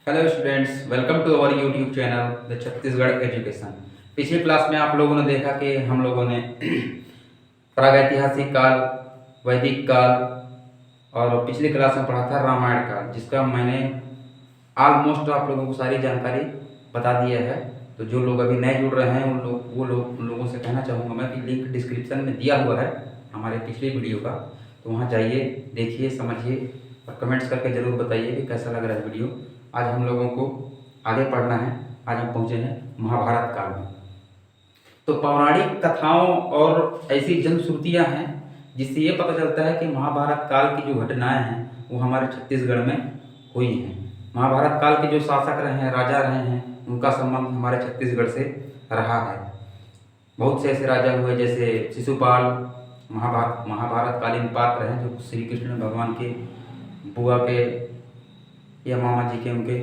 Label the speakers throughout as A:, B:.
A: Hello students, welcome to our YouTube channel the Chhattisgarh education. पिछली class में आप लोगों ने देखा कि हम लोगों ने प्रागैतिहासिक काल, वैदिक काल और पिछली क्लास में पढ़ा था रामायण काल, जिसका मैंने ऑलमोस्ट आप लोगों को सारी जानकारी बता दिया है। तो जो लोग अभी नए जुड़ रहे हैं उन लोगों से कहना चाहूँगा मैं कि लिंक डिस्क्रिप्शन में दिया हुआ है हमारे पिछले वीडियो का, तो वहाँ जाइए, देखिए, समझिए और कमेंट्स करके ज़रूर बताइए कि कैसा लग रहा है वीडियो। आज हम लोगों को आगे पढ़ना है। आज हम पहुँचे हैं महाभारत काल में। तो पौराणिक कथाओं और ऐसी जनश्रुतियाँ हैं जिससे ये पता चलता है कि महाभारत काल की जो घटनाएं हैं वो हमारे छत्तीसगढ़ में हुई हैं। महाभारत काल के जो शासक रहे हैं, राजा रहे हैं, उनका संबंध हमारे छत्तीसगढ़ से रहा है। बहुत से ऐसे राजा हुए जैसे शिशुपाल, महाभारत कालीन पात्र हैं जो श्री कृष्ण भगवान के बुआ के या मामा जी के उनके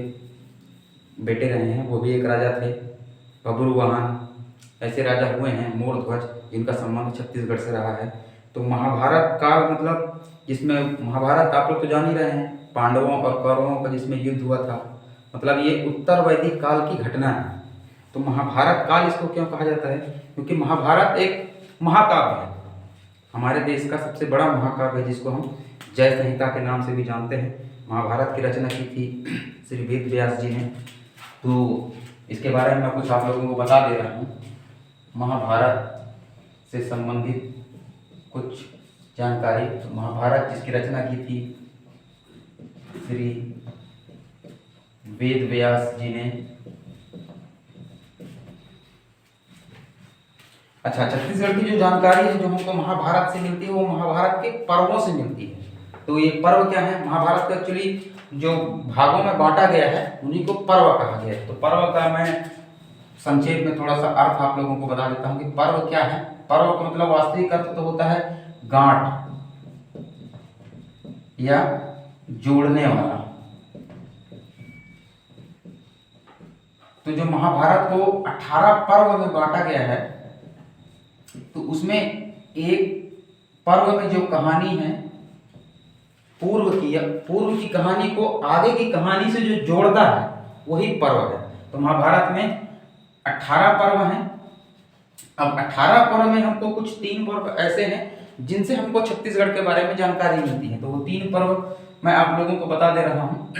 A: बेटे रहे हैं, वो भी एक राजा थे। बब्रुवाहन, ऐसे राजा हुए हैं। मोरध्वज, जिनका संबंध छत्तीसगढ़ से रहा है। तो महाभारत काल मतलब जिसमें महाभारत आप लोग तो जान ही रहे हैं, पांडवों और कौरवों का जिसमें युद्ध हुआ था, मतलब ये उत्तर वैदिक काल की घटना है। तो महाभारत काल इसको क्यों कहा जाता है? क्योंकि महाभारत एक महाकाव्य है, हमारे देश का सबसे बड़ा महाकाव्य है, जिसको हम जय संहिता के नाम से भी जानते हैं। महाभारत की रचना की थी श्री वेद व्यास जी ने। तो इसके बारे में मैं कुछ आप लोगों को बता दे रहा हूँ। महाभारत से संबंधित कुछ जानकारी। तो महाभारत जिसकी रचना की थी श्री वेद व्यास जी ने। अच्छा, छत्तीसगढ़ की जो जानकारी है जो हमको महाभारत से मिलती है वो महाभारत के पर्वों से मिलती है। तो ये पर्व क्या है? महाभारत को एक्चुअली जो भागों में बांटा गया है उन्हीं को पर्व कहा गया है। तो पर्व का मैं संक्षेप में थोड़ा सा अर्थ आप लोगों को बता देता हूँ कि पर्व क्या है। पर्व का मतलब वास्तविक अर्थ तो होता है गांठ या जोड़ने वाला। तो जो महाभारत को 18 पर्व में बांटा गया है, तो उसमें एक पर्व में जो कहानी है पूर्व की कहानी को आगे की कहानी से जो जोड़ता है वही पर्व है। तो महाभारत में 18 पर्व हैं। अब 18 पर्व में हमको कुछ 3 पर्व ऐसे हैं जिनसे हमको छत्तीसगढ़ के बारे में जानकारी मिलती है। तो वो 3 पर्व मैं आप लोगों को बता दे रहा हूँ।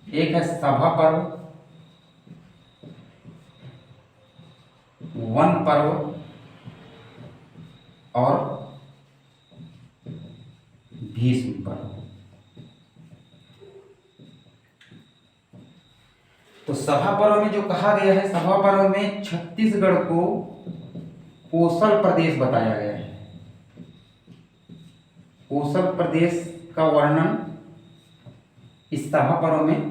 A: एक है सभा पर्व, वन पर्व और भीष्म पर्व। तो सभा पर्व में जो कहा गया है, सभा पर्व में छत्तीसगढ़ को कोसल प्रदेश बताया गया है। कोसल प्रदेश का वर्णन इस सभा पर्व में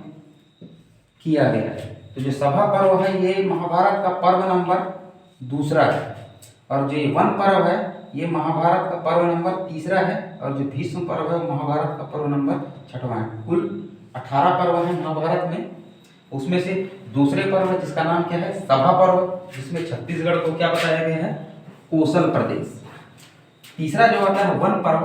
A: किया गया है। तो जो सभा पर्व है ये महाभारत का पर्व नंबर 2 है, और जो ये वन पर्व है ये महाभारत का पर्व नंबर 3 है, और जो भीष्म पर्व है महाभारत का पर्व नंबर 6 है। कुल 18 पर्व है महाभारत में। उसमें से दूसरे पर्व है जिसका नाम क्या है? सभा पर्व, जिसमें छत्तीसगढ़ को क्या बताया गया है? कोसल प्रदेश। तीसरा जो आता है वन पर्व,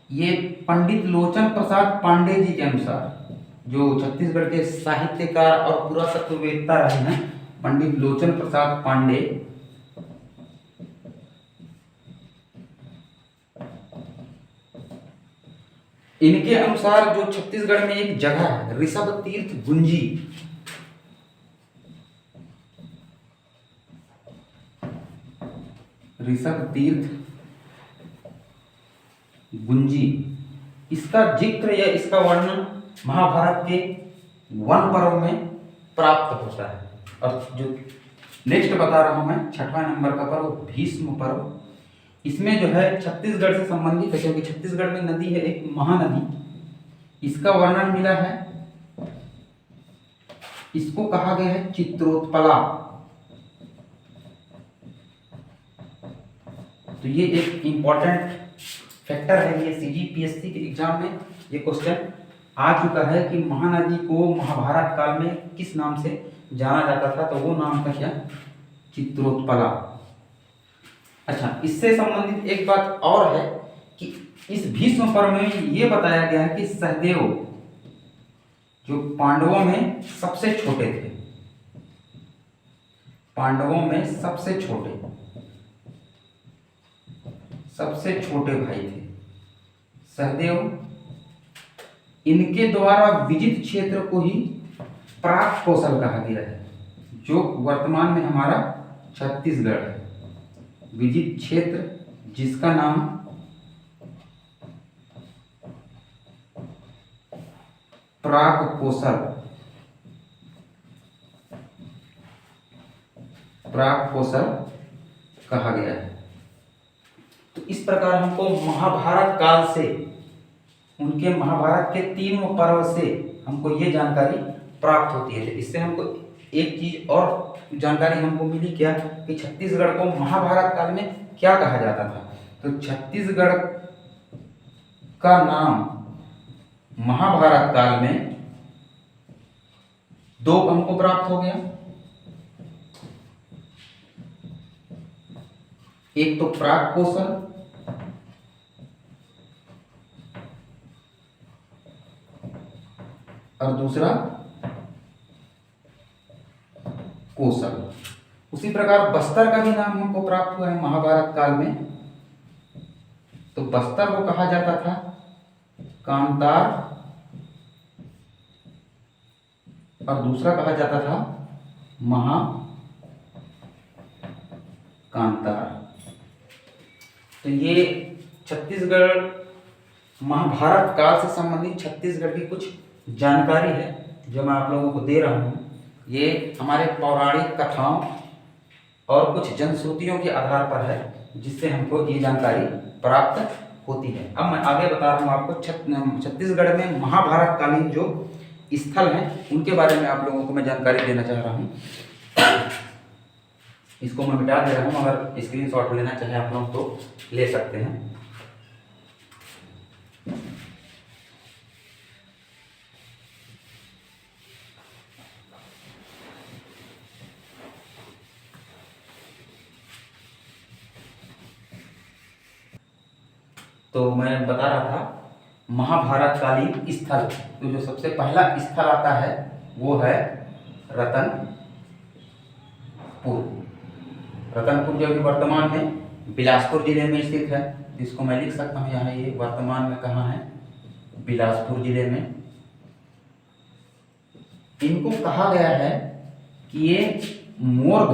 A: ये पंडित लोचन प्रसाद पांडे जी के अनुसार, जो छत्तीसगढ़ के साहित्यकार और पुरातत्ववेत्ता रहे हैं, पंडित लोचन प्रसाद पांडे, इनके अनुसार जो छत्तीसगढ़ में एक जगह है ऋषभ तीर्थ गुंजी, ऋषभ तीर्थ गुंजी, इसका जिक्र या इसका वर्णन महाभारत के वन पर्व में प्राप्त होता है। और जो नेक्स्ट बता रहा हूं मैं, 6वां नंबर का पर्व भीष्म पर्व, इसमें जो है छत्तीसगढ़ से संबंधित है, क्योंकि छत्तीसगढ़ में नदी है एक महानदी, इसका वर्णन मिला है। इसको कहा गया है चित्रोत्पला। तो ये एक इंपॉर्टेंट फैक्टर है, ये सीजीपीएससी के एग्जाम में ये क्वेश्चन आ चुका है कि महानदी को महाभारत काल में किस नाम से जाना जाता था। तो वो नाम था क्या? चित्रोत्पला। अच्छा, इससे संबंधित एक बात और है कि इस भीष्म पर्व में ये बताया गया है कि सहदेव जो पांडवों में सबसे छोटे थे, पांडवों में सबसे छोटे भाई थे सहदेव, इनके द्वारा विजित क्षेत्र को ही प्राक कौशल कहा गया है, जो वर्तमान में हमारा छत्तीसगढ़ है। विजित क्षेत्र जिसका नाम प्राक कौशल कहा गया है। तो इस प्रकार हमको महाभारत काल से, उनके महाभारत के तीनों पर्व से हमको ये जानकारी प्राप्त होती है। इससे हमको एक चीज और जानकारी हमको मिली क्या, कि छत्तीसगढ़ को महाभारत काल में क्या कहा जाता था। तो छत्तीसगढ़ का नाम महाभारत काल में दो हमको प्राप्त हो गया, एक तो प्राक कौशल और दूसरा कौशल। उसी प्रकार बस्तर का भी नाम हमको प्राप्त हुआ है महाभारत काल में। तो बस्तर को कहा जाता था कांतार और दूसरा कहा जाता था महाकांतार। तो ये छत्तीसगढ़ महाभारत काल से संबंधित छत्तीसगढ़ की कुछ जानकारी है जो मैं आप लोगों को दे रहा हूँ। ये हमारे पौराणिक कथाओं और कुछ जनश्रुतियों के आधार पर है, जिससे हमको ये जानकारी प्राप्त होती है। अब मैं आगे बता रहा हूँ आपको छत्तीसगढ़ में महाभारत कालीन जो स्थल हैं उनके बारे में आप लोगों को मैं जानकारी देना चाह रहा हूँ। इसको मैं मिटा दे रहा हूँ, अगर स्क्रीनशॉट लेना चाहे आप लोग तो ले सकते हैं। तो मैं बता रहा था महाभारत कालीन स्थल, तो जो सबसे पहला स्थल आता है वो है रतनपुर जो कि वर्तमान में बिलासपुर जिले में स्थित है। जिसको मैं लिख सकता हूँ यहाँ, ये वर्तमान में कहाँ है, बिलासपुर जिले में। इनको कहा गया है कि ये मोर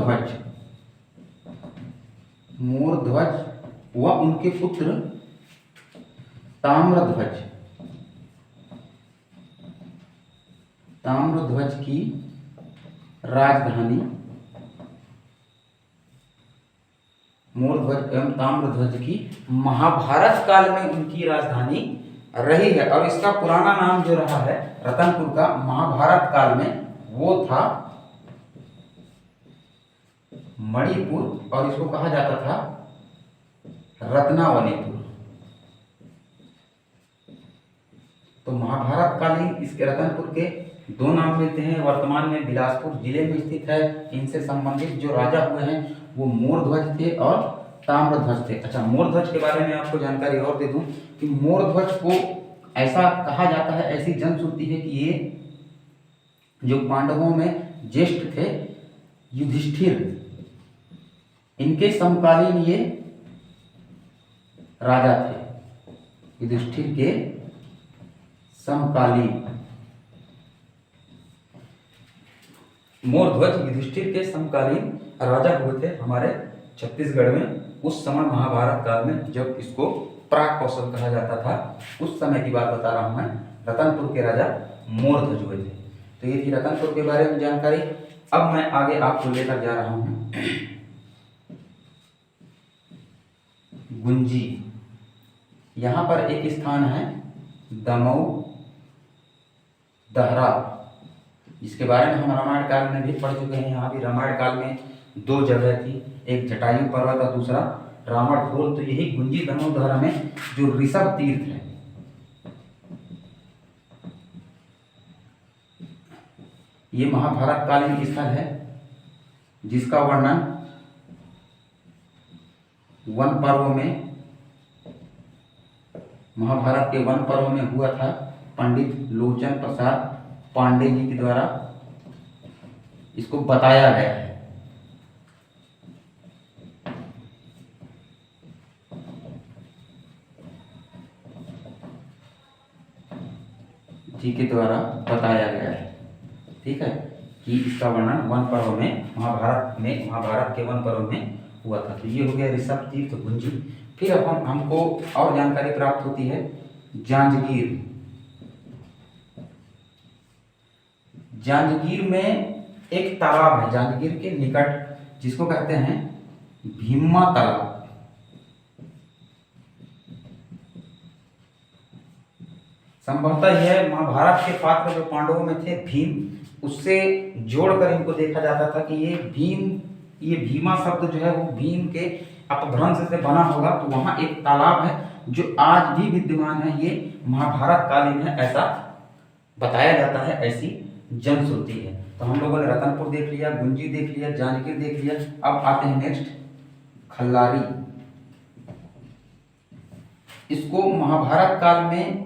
A: ध्वज व उनके पुत्र ताम्रध्वज की राजधानी, मोरध्वज एवं ताम्रध्वज की महाभारत काल में उनकी राजधानी रही है। और इसका पुराना नाम जो रहा है रतनपुर का महाभारत काल में, वो था मणिपुर, और इसको कहा जाता था रत्नावलीपुर। तो महाभारत कालीन इसके रतनपुर के दो नाम मिलते हैं। वर्तमान में बिलासपुर जिले में स्थित है। इनसे संबंधित जो राजा हुए हैं वो मोरध्वज थे और ताम्रध्वज थे। अच्छा, मोरध्वज के बारे में आपको जानकारी और दे दूं कि मोरध्वज को ऐसा कहा जाता है, ऐसी जनश्रुति है कि ये जो पांडवों में ज्येष्ठ थे युधिष्ठिर, इनके समकालीन ये राजा थे। युधिष्ठिर के समकालीन मोरध्वज युधिष्ठिर के समकालीन राजा हुए थे हमारे छत्तीसगढ़ में। उस समय महाभारत काल में जब इसको प्राक कौशल कहा जाता था, उस समय की बात बता रहा हूं मैं। रतनपुर के राजा मोरध्वज हुए थे। तो ये थी रतनपुर के बारे में जानकारी। अब मैं आगे आपको लेकर जा रहा हूं गुंजी। यहाँ पर एक स्थान है दमऊ दहरा, जिसके बारे में हम रामायण काल में भी पढ़ चुके हैं। यहाँ भी रामायण काल में दो जगह थी, एक जटायु पर्वत और दूसरा रावण खोल। तो यही गुंजी दमऊ दहरा में जो ऋषभ तीर्थ है, ये महाभारत कालीन स्थल है, जिसका वर्णन वन पर्व में, महाभारत के वन पर्व में हुआ था। पंडित लोचन प्रसाद पांडे जी के द्वारा इसको बताया गया है। जी के द्वारा बताया गया है, ठीक है, कि इसका वर्णन वन पर्व में महाभारत के वन पर्व में हुआ था। तो ये हो गया ऋषभ तीर्थ गुंजी। फिर अब हमको और जानकारी प्राप्त होती है जांजगीर। जांजगीर में एक तालाब है जांजगीर के निकट, जिसको कहते हैं भीमा तालाब। संभवतः यह महाभारत के पात्र जो पांडवों में थे भीम, उससे जोड़कर इनको देखा जाता था कि ये भीमा शब्द जो है वो भीम के अपभ्रंश से बना होगा। तो वहां एक तालाब है जो आज भी विद्यमान है, ये महाभारत कालीन है ऐसा बताया जाता है, ऐसी जनश्रुति है। तो हम लोगों ने रतनपुर देख लिया, गुंजी देख लिया, जांजगीर देख लिया। अब आते हैं नेक्स्ट खल्लारी। इसको महाभारत काल में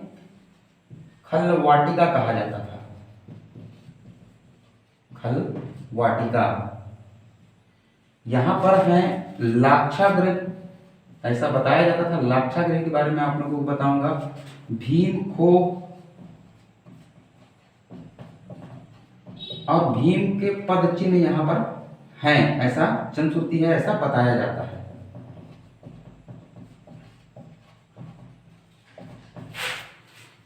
A: खल वाटिका कहा जाता था। खल वाटिका यहां पर है लाक्षागृह, ऐसा बताया जाता था। लाक्षागृह के बारे में आप लोगों को बताऊंगा। भीम खो और भीम के पद चिन्ह यहां पर हैं, ऐसा जनश्रुति है, ऐसा बताया जाता है।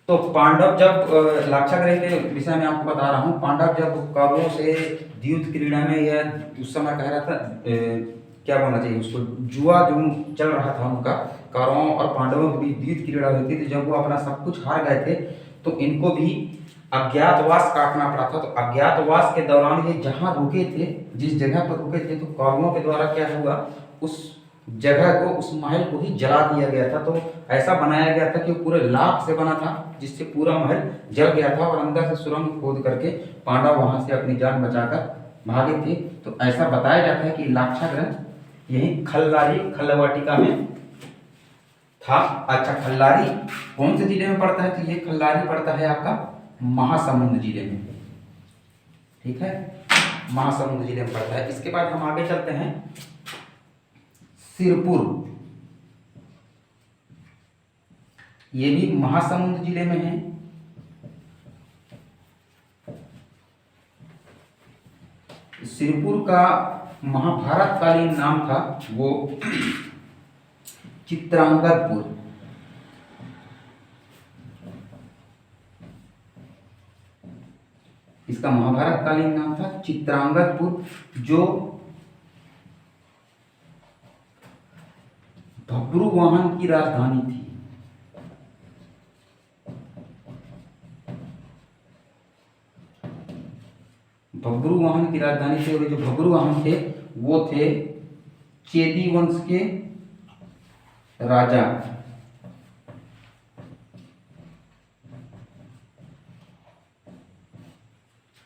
A: तो पांडव जब लाक्षागृह के विषय में आपको बता रहा हूं, पांडव जब कौरवों से द्यूत क्रीड़ा में, या उस समय कह रहा था क्या बोलना चाहिए उसको, जुआ जो चल रहा था उनका, कौरवों और पांडवों के बीच द्यूत क्रीड़ा हुई थी। तो जब वो अपना सब कुछ हार गए थे तो इनको भी अज्ञातवास काटना पड़ा था। तो अज्ञातवास के दौरान ये जहां रुके थे, जिस जगह पर रुके थे, तो कौरवों के द्वारा क्या हुआ, उस जगह को, उस महल को ही जला दिया गया था। तो ऐसा बनाया गया था कि वो पूरे लाख से बना था, जिससे पूरा महल जल गया था और अंदर से सुरंग खोद करके पांडव वहां से अपनी जान बचाकर भागे थे। तो ऐसा बताया जाता है कि लाक्षागृह यही खल्लारी खलवाटिका में था। अच्छा, खल्लारी कौन से जिले में पड़ता है? तो ये खल्लारी पड़ता है आपका महासमुंद जिले में, ठीक है, महासमुंद जिले में पड़ता है। इसके बाद हम आगे चलते हैं सिरपुर। ये भी महासमुंद जिले में है। सिरपुर का महाभारत कालीन नाम था वो चित्रांगदपुर। इसका महाभारत कालीन नाम था चित्रांगदपुर, जो भब्रुवाहन की राजधानी थी। भब्रुवाहन की राजधानी थी, और जो भब्रुवाहन थे वो थे चेदी वंश के राजा।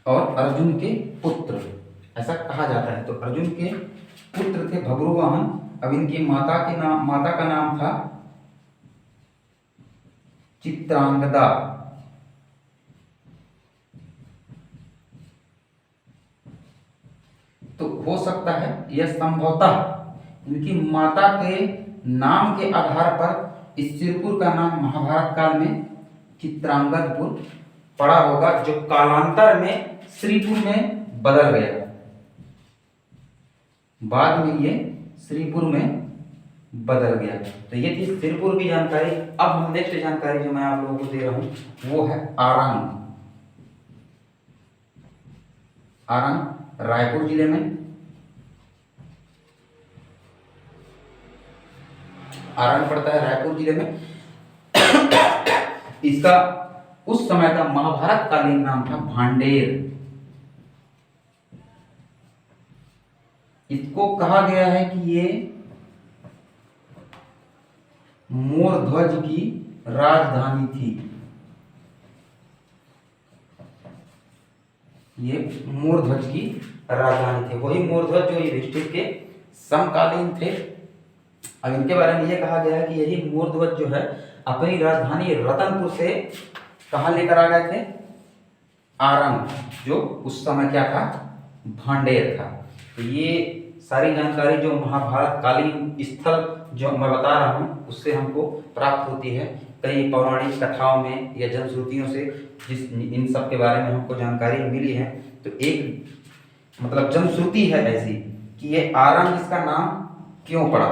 A: और अर्जुन के पुत्र, ऐसा कहा जाता है। तो अर्जुन के पुत्र थे भब्रुवाहन। अब इनकी माता का नाम था चित्रांगदा। तो हो सकता है यह संभवतः इनकी माता के नाम के आधार पर इस सिरपुर का नाम महाभारत काल में चित्रांगदपुर पड़ा होगा, जो कालांतर में श्रीपुर में बदल गया। बाद में ये श्रीपुर में बदल गया। तो ये थी सिरपुर की जानकारी। अब हम नेक्स्ट जानकारी जो मैं आप लोगों को दे रहा हूं वो है आरंग। आरंग रायपुर जिले में, आरंग पड़ता है रायपुर जिले में। इसका उस समय का महाभारत कालीन नाम था भांडेर। इसको कहा गया है कि ये मोरध्वज की राजधानी थी। ये मोरध्वज की राजधानी थी, वही मोरध्वज जो युधिष्ठिर के समकालीन थे। अब इनके बारे में यह कहा गया है कि यही मोरध्वज जो है अपनी राजधानी रतनपुर से कहां लेकर आ गए थे? आरंग, जो उस समय क्या था, भांडेर था। तो ये सारी जानकारी जो महाभारत कालीन स्थल जो मैं बता रहा हूँ उससे हमको प्राप्त होती है, कई पौराणिक कथाओं में या जनश्रुतियों से जिस इन सब के बारे में हमको जानकारी मिली है। तो एक मतलब जनश्रुति है ऐसी कि ये आरंग इसका नाम क्यों पड़ा।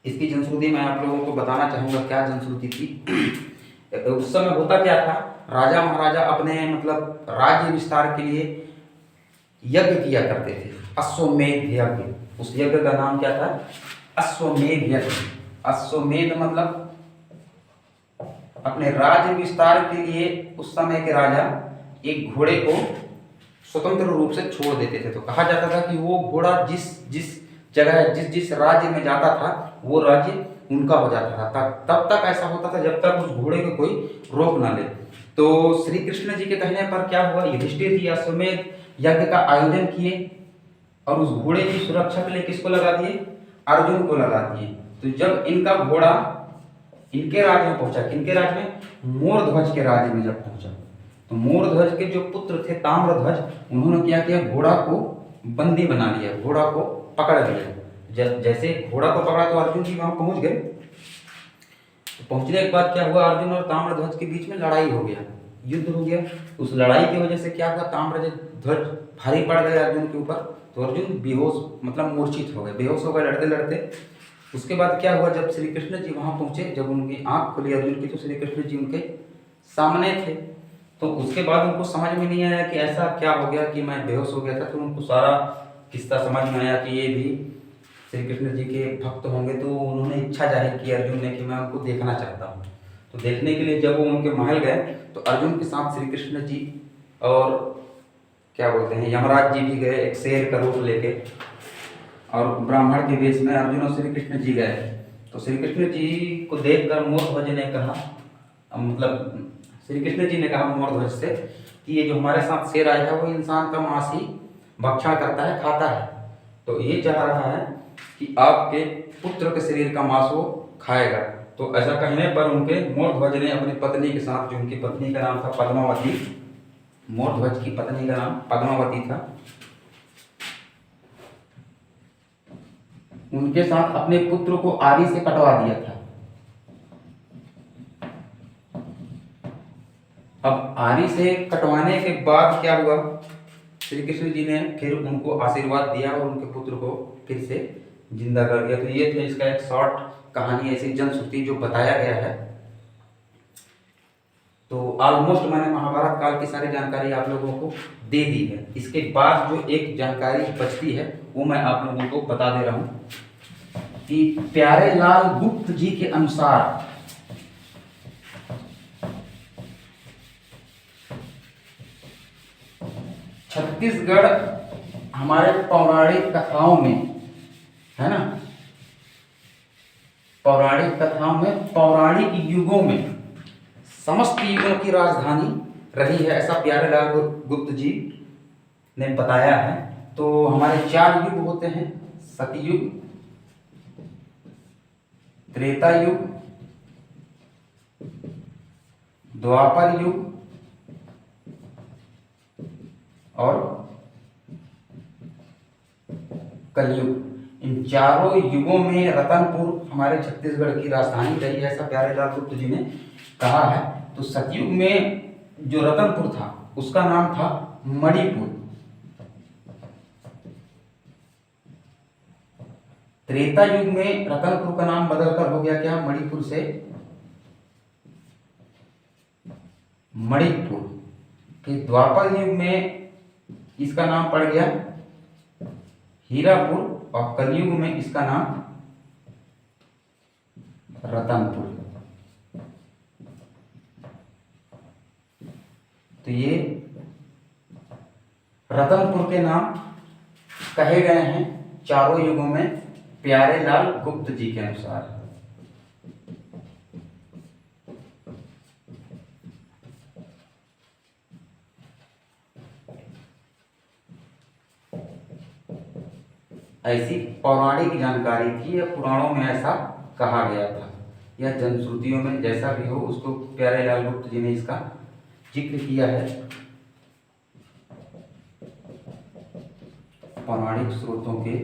A: इसकी जनश्रुति मैं आप लोगों को बताना चाहूँगा क्या जनश्रुति थी। उस समय होता क्या था, राजा महाराजा अपने मतलब राज्य विस्तार के लिए यज्ञ किया करते थे, अश्वमेध यज्ञ। उस यज्ञ का नाम क्या था, अश्वमेध यज्ञ। अश्वमेध मतलब अपने राज्य विस्तार के लिए उस समय के राजा एक घोड़े को स्वतंत्र रूप से छोड़ देते थे। तो कहा जाता था कि वो घोड़ा जिस जिस जगह जिस राज्य में जाता था वो राज्य उनका हो जाता था। तब तक ऐसा होता था जब तक उस घोड़े को कोई रोक ना ले। तो श्री कृष्ण जी के कहने पर क्या हुआ, युधिष्ठिर जी अश्वमेध यज्ञ का आयोजन किए और उस घोड़े की सुरक्षा के लिए किसको लगा दिए, अर्जुन को लगा दिए। तो जब इनका घोड़ा इनके राज्य में पहुंचा, किनके राज्य में, मोरध्वज के राज्य में जब पहुंचा, तो मोरध्वज के जो पुत्र थे ताम्रध्वज, उन्होंने क्या किया, घोड़ा को बंदी बना लिया, घोड़ा को पकड़ लिया। जैसे घोड़ा को पकड़ा तो अर्जुन जी वहां पहुंच गए। तो पहुंचने के बाद क्या हुआ, अर्जुन और ताम्रध्वज के बीच में लड़ाई हो गया, युद्ध हो गया। उस लड़ाई की वजह से क्या हुआ, ताम्रध्वज भारी पड़ गए अर्जुन के ऊपर। तो अर्जुन बेहोश मतलब मूर्छित हो गए, बेहोश हो गए लड़ते लड़ते। उसके बाद क्या हुआ, जब श्री कृष्ण जी वहां पहुंचे, जब उनकी आंख खुली अर्जुन की, तो श्री कृष्ण जी उनके सामने थे। तो उसके बाद उनको समझ में नहीं आया कि ऐसा क्या हो गया कि मैं बेहोश हो गया था। तो उनको सारा किस्सा समझ में आया कि ये भी श्री कृष्ण जी के भक्त होंगे। तो उन्होंने इच्छा जाहिर की अर्जुन ने कि मैं उनको देखना चाहता हूँ। तो देखने के लिए जब वो उनके महल गए तो अर्जुन के साथ श्री कृष्ण जी और क्या बोलते हैं यमराज जी भी गए, एक शेर का रूप लेके, और ब्राह्मण के वेश में अर्जुन और श्री कृष्ण जी गए। तो श्री कृष्ण जी को देखकर मोरध्वज ने कहा, मतलब श्री कृष्ण जी ने कहा मोरध्वज से कि ये जो हमारे साथ शेर आया है वो इंसान का मांस ही भक्षण करता है, खाता है। तो ये चाह रहा है कि आपके पुत्र के शरीर का मांस वो खाएगा। तो ऐसा कहने पर उनके मोरध्वज ने अपनी पत्नी के साथ, जो उनकी पत्नी का नाम था पद्मावती, मोरध्वज की पत्नी का नाम पद्मावती था, उनके साथ अपने पुत्र को आरी से कटवा दिया था। अब आरी से कटवाने के बाद क्या हुआ, श्री कृष्ण जी ने फिर उनको आशीर्वाद दिया और उनके पुत्र को फिर से जिंदा कर दिया। तो ये थे इसका एक शॉर्ट कहानी, ऐसी जनश्रुति जो बताया गया है। तो ऑलमोस्ट मैंने महाभारत काल की सारी जानकारी आप लोगों को दे दी है। इसके बाद जो एक जानकारी बचती है वो मैं आप लोगों को बता दे रहा हूं कि प्यारे लाल गुप्त जी के अनुसार छत्तीसगढ़ हमारे पौराणिक कथाओं में है ना, पौराणिक कथाओं में, पौराणिक युगों में समस्त युगों की राजधानी रही है, ऐसा प्यारे लाल गुप्त जी ने बताया है। तो हमारे 4 युग होते हैं, सतयुग, त्रेता युग, द्वापर युग और कलयुग। इन चारों युगों में रतनपुर हमारे छत्तीसगढ़ की राजधानी रही है, ऐसा प्यारे लाल गुप्त जी ने कहा है। तो सतयुग में जो रतनपुर था उसका नाम था मणिपुर। त्रेता युग में रतनपुर का नाम बदलकर हो गया क्या, मणिपुर से मणिपुर। फिर द्वापर युग में इसका नाम पड़ गया हीरापुर और कलयुग में इसका नाम रतनपुर। तो ये रतनपुर के नाम कहे गए हैं चारों युगों में प्यारे लाल गुप्त जी के अनुसार। ऐसी पौराणिक जानकारी थी या पुराणों में ऐसा कहा गया था या जनश्रुतियों में, जैसा भी हो उसको प्यारे लाल गुप्त जी ने इसका जिक्र किया है पौराणिक स्रोतों के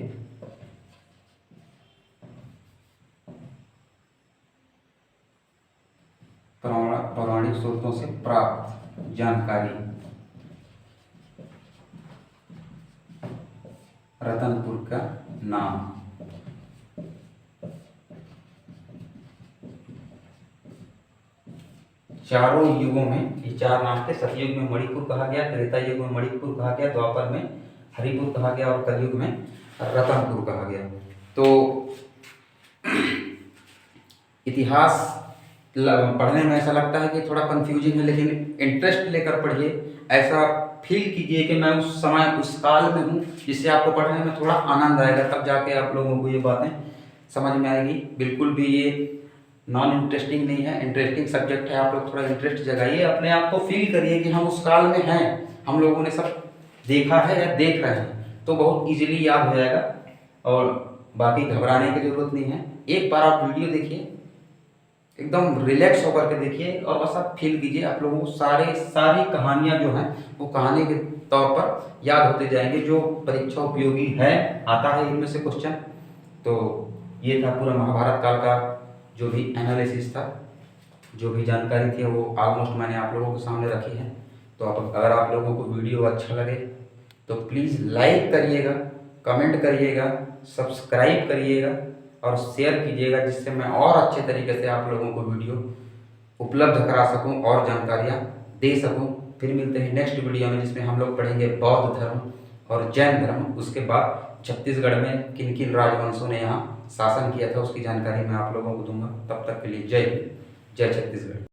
A: पौराणिक स्रोतों से प्राप्त जानकारी रतनपुर का नाम। चारों युगों में ये चार नाम थे। सतयुग में मणिपुर कहा गया, त्रेता युग में मणिपुर कहा गया, द्वापर में हरिपुर कहा गया और कलयुग में रतनपुर कहा गया। तो इतिहास पढ़ने में ऐसा लगता है कि थोड़ा कंफ्यूजिंग है, लेकिन इंटरेस्ट लेकर पढ़िए। ऐसा फील कीजिए कि मैं उस समय उस काल में हूँ, जिससे आपको पढ़ने में थोड़ा आनंद आएगा। तब जाके आप लोगों को ये बातें समझ में आएगी। बिल्कुल भी ये नॉन इंटरेस्टिंग नहीं है, इंटरेस्टिंग सब्जेक्ट है। आप लोग थोड़ा इंटरेस्ट जगाइए, अपने आप को फील करिए कि हम उस काल में हैं, हम लोगों ने सब देखा है या देख रहे हैं, तो बहुत इजीली याद हो जाएगा। और बाकी घबराने की जरूरत नहीं है। एक बार आप वीडियो देखिए, एकदम रिलैक्स होकर के देखिए और बस आप फील कीजिए। आप लोगों को सारी कहानियाँ जो हैं वो कहानी के तौर पर याद होते जाएंगे, जो परीक्षा उपयोगी है, आता है इनमें से क्वेश्चन। तो ये था पूरा महाभारत काल का जो भी एनालिसिस था, जो भी जानकारी थी, वो ऑलमोस्ट मैंने आप लोगों के सामने रखी है। तो अगर आप लोगों को वीडियो अच्छा लगे तो प्लीज़ लाइक करिएगा, कमेंट करिएगा, सब्सक्राइब करिएगा और शेयर कीजिएगा, जिससे मैं और अच्छे तरीके से आप लोगों को वीडियो उपलब्ध करा सकूं और जानकारियां दे सकूं। फिर मिलते हैं नेक्स्ट वीडियो में, जिसमें हम लोग पढ़ेंगे बौद्ध धर्म और जैन धर्म। उसके बाद छत्तीसगढ़ में किन किन राजवंशों ने यहाँ शासन किया था, उसकी जानकारी मैं आप लोगों को दूंगा। तब तक के लिए जय हिंद, जय छत्तीसगढ़।